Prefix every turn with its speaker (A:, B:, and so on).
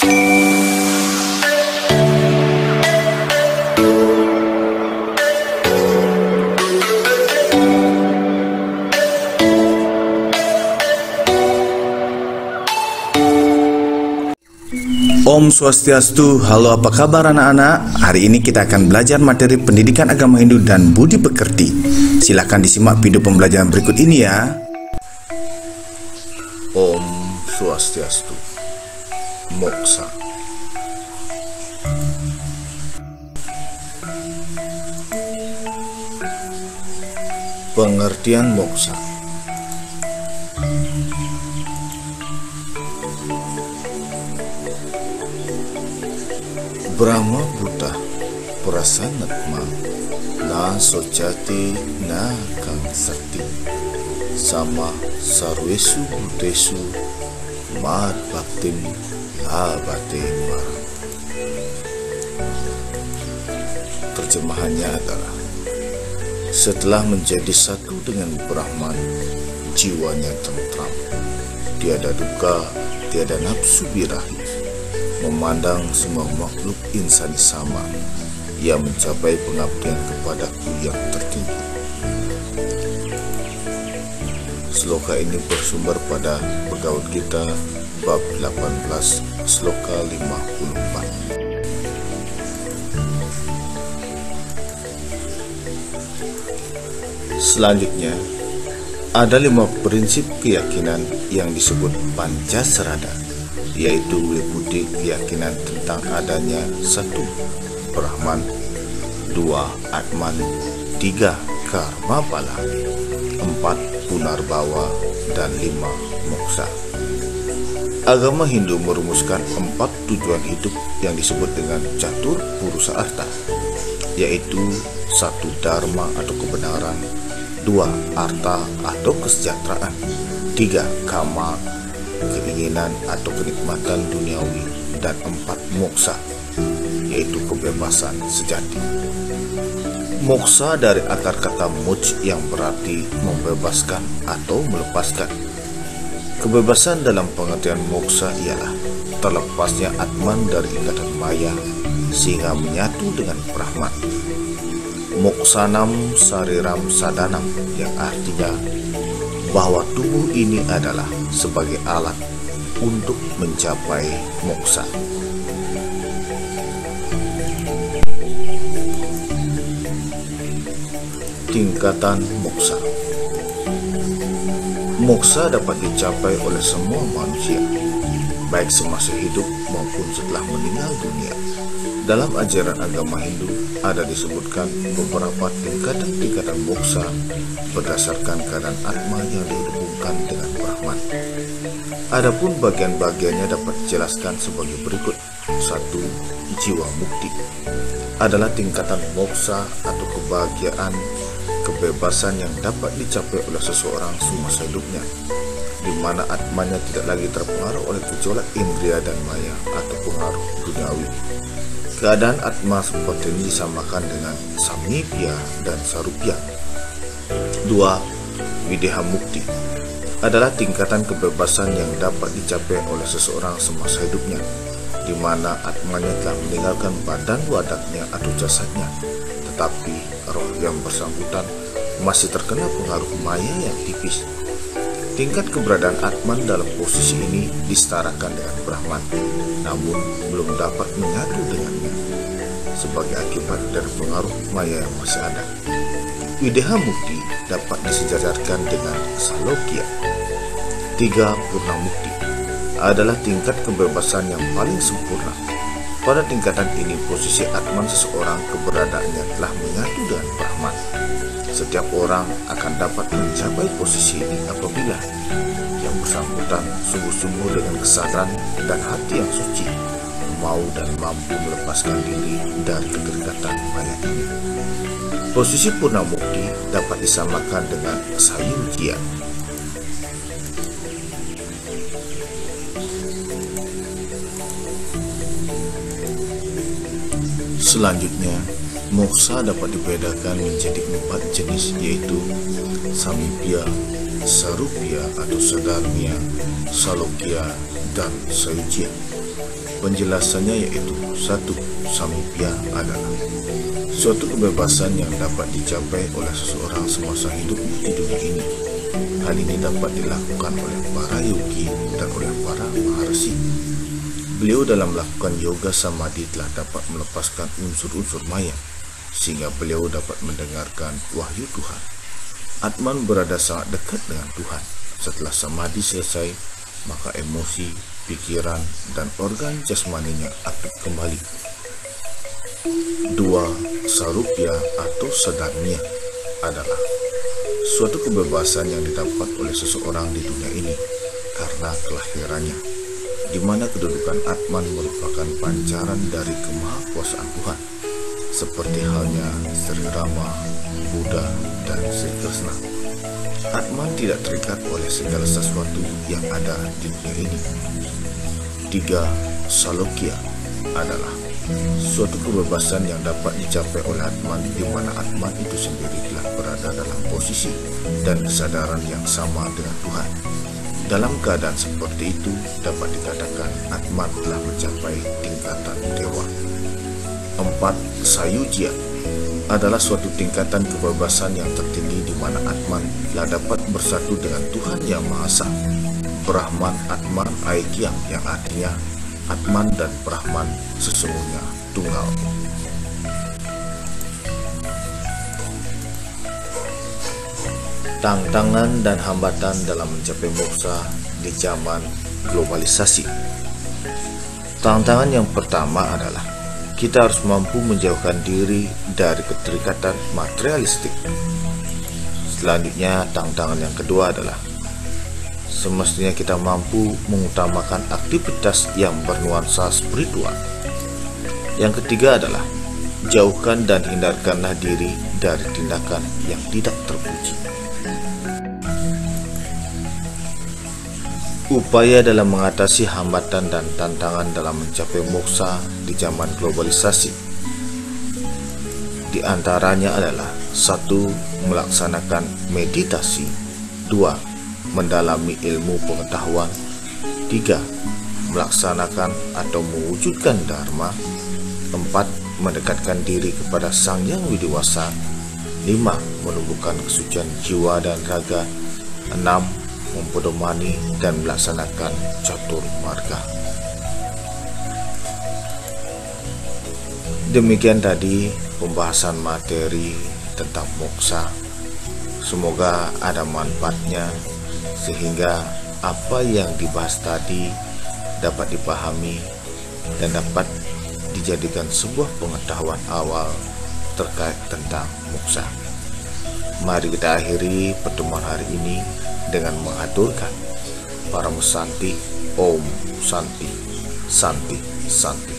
A: Om Swastiastu, halo apa kabar anak-anak? Hari ini kita akan belajar materi pendidikan agama Hindu dan budi pekerti. Silahkan disimak video pembelajaran berikut ini ya. Om Swastiastu. Moksa. Pengertian moksa. Brahma Buddha Prasanatma Na Sojati Na Kang Sakti Sama Sarwesu Budesu Mar Bhaktim Labate Marang. Terjemahannya adalah, setelah menjadi satu dengan Brahman, jiwanya tentram, tiada duka, tiada nafsu birahi, memandang semua makhluk insani sama, ia mencapai pengabdian kepadaku yang tertinggi. Sloka ini bersumber pada Bhagavad Gita bab 18 sloka 54. Selanjutnya, ada 5 prinsip keyakinan yang disebut Pancasrada, yaitu meliputi keyakinan tentang adanya 1. Brahman, 2. Atman, 3. Karma Bala, 4. Punarbawa, dan 5. Moksa. Agama Hindu merumuskan 4 tujuan hidup yang disebut dengan Catur Purusa Artha, yaitu 1. Dharma atau kebenaran, 2. Artha atau kesejahteraan, 3. Kama, keinginan atau kenikmatan duniawi, dan 4. Moksa, yaitu kebebasan sejati. Moksa dari akar kata moksha yang berarti membebaskan atau melepaskan. Kebebasan dalam pengertian moksa ialah terlepasnya Atman dari ikatan maya sehingga menyatu dengan Brahman. Moksanam sariram sadanam, yang artinya bahwa tubuh ini adalah sebagai alat untuk mencapai moksa. Tingkatan moksa. Moksa dapat dicapai oleh semua manusia, baik semasa hidup maupun setelah meninggal dunia. Dalam ajaran agama Hindu ada disebutkan beberapa tingkatan-tingkatan moksa berdasarkan keadaan Atma yang dihubungkan dengan Brahman. Adapun bagian-bagiannya dapat dijelaskan sebagai berikut. 1. Jiwa mukti adalah tingkatan moksa atau kebahagiaan, kebebasan yang dapat dicapai oleh seseorang semasa hidupnya, di mana Atmanya tidak lagi terpengaruh oleh gejolak indria dan maya atau pengaruh duniawi. Keadaan Atma seperti ini disamakan dengan Samipya dan Sarupya. 2. Videha Mukti adalah tingkatan kebebasan yang dapat dicapai oleh seseorang semasa hidupnya, di mana Atmanya telah meninggalkan badan wadaknya atau jasadnya, tetapi roh yang bersangkutan masih terkena pengaruh maya yang tipis. Tingkat keberadaan Atman dalam posisi ini disetarakan dengan Brahman, namun belum dapat menyatu dengannya sebagai akibat dari pengaruh maya yang masih ada. Videha Mukti dapat disejajarkan dengan Salokya. 3. Purna Mukti adalah tingkat kebebasan yang paling sempurna. Pada tingkatan ini, posisi Atman seseorang keberadaannya telah menyatu dengan Brahman. Setiap orang akan dapat mencapai posisi ini apabila yang bersangkutan sungguh-sungguh dengan kesadaran dan hati yang suci mau dan mampu melepaskan diri dari keterikatan maya ini. Posisi Purna Mukti dapat disamakan dengan Sayujya. Selanjutnya, moksa dapat dibedakan menjadi 4 jenis, yaitu Samipya, Sarupya atau Sadarmya, Salokya, dan Sayujya. Penjelasannya yaitu satu, samipya adalah suatu kebebasan yang dapat dicapai oleh seseorang semasa hidupnya di dunia ini. Hal ini dapat dilakukan oleh para yogi dan oleh para maharsi. Beliau dalam melakukan yoga samadhi telah dapat melepaskan unsur-unsur maya, sehingga beliau dapat mendengarkan wahyu Tuhan. Atman berada sangat dekat dengan Tuhan. Setelah samadhi selesai, maka emosi, pikiran, dan organ jasmaninya aktif kembali. 2. Sarupya atau sadarnya adalah suatu kebebasan yang didapat oleh seseorang di dunia ini karena kelahirannya, di mana kedudukan Atman merupakan pancaran dari kemahakuasaan Tuhan, seperti halnya Sri Rama, Buddha, dan Sri Krishna. Atman tidak terikat oleh segala sesuatu yang ada di dunia ini. 3. Salokya adalah suatu kebebasan yang dapat dicapai oleh Atman, di mana Atman itu sendiri telah berada dalam posisi dan kesadaran yang sama dengan Tuhan. Dalam keadaan seperti itu, dapat dikatakan Atman telah mencapai tingkatan dewa. 4. Sayujya adalah suatu tingkatan kebebasan yang tertinggi di mana Atman telah dapat bersatu dengan Tuhan Yang Maha Esa, Brahman Atman Aikyam, yang artinya Atman dan Brahman sesungguhnya tunggal. Tantangan dan hambatan dalam mencapai moksa di zaman globalisasi. Tantangan yang pertama adalah kita harus mampu menjauhkan diri dari keterikatan materialistik. Selanjutnya, tantangan yang kedua adalah semestinya kita mampu mengutamakan aktivitas yang bernuansa spiritual. Yang ketiga adalah jauhkan dan hindarkanlah diri dari tindakan yang tidak terpuji. Upaya dalam mengatasi hambatan dan tantangan dalam mencapai moksa di zaman globalisasi di antaranya adalah 1. Melaksanakan meditasi. 2. Mendalami ilmu pengetahuan. 3. Melaksanakan atau mewujudkan dharma. 4. Mendekatkan diri kepada Sang Yang Widiwasa. 5. Menumbuhkan kesucian jiwa dan raga. 6. Mempedomani dan melaksanakan catur marga. Demikian tadi pembahasan materi tentang moksa. Semoga ada manfaatnya sehingga apa yang dibahas tadi dapat dipahami dan dapat dijadikan sebuah pengetahuan awal terkait tentang moksa. Mari kita akhiri pertemuan hari ini dengan mengaturkan Paramu Santi, Om Santi, Santi, Santi.